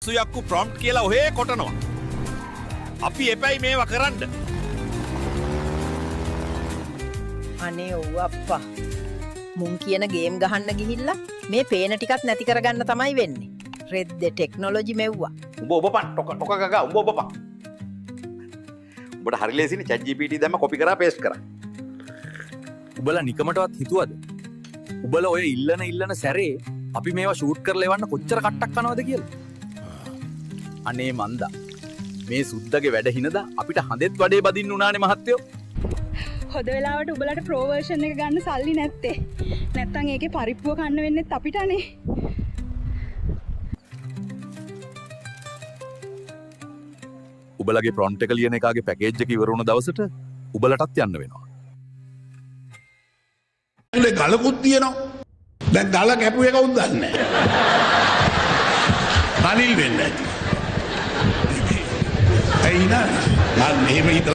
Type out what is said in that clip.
යස්සු යක්කු prompt කියලා ඔහේ කොටනවා. අපි එපැයි මේවා කරන්න. අනේ ඔව් අප්පා. මුන් කියන ගේම් ගහන්න ගිහිල්ලා මේ පේන ටිකත් නැති කරගන්න තමයි වෙන්නේ. රෙද්ද ටෙක්නොලොජි මෙව්වා. උඹ ඔබපන් ටොක ගගා උඹ ඔබපන්. උඹට හරි ලේසිනේ chat gpt දැම්ම කොපි කරා පේස්ට් කරා. උඹලා නිකමටවත් හිතුවද? උඹලා ඔය ඉල්ලන සැරේ අපි මේවා ෂූට් කරලා එවන්න කොච්චර කට්ටක් කනවද කියලා. අනේ මන්දා. මේ සුද්දගේ වැඩ හිනදා අපිට හඳෙත් වඩේ බදින්න උනානේ මහත්තයෝ. හොද වෙලාවට උඹලට ප්‍රෝ වර්ෂන් එක ගන්න සල්ලි නැත්තේ. නැත්තම් ඒකේ පරිප්පුව කන්න වෙන්නෙත් අපිටනේ. උඹලගේ ප්‍රොම්ප්ට් එක ලියන එකාගේ පැකේජ් එක ඉවර වුණ දවසට උඹලටත් යන්න වෙනවා. ඇතුලේ ගලකුත් තියෙනවා. දැන් ගල කැපුවේ කවුද දන්නේ නැහැ. අනිල් වෙන්න ඇති. ඇයි නෑ? මම මෙහෙම හිතලා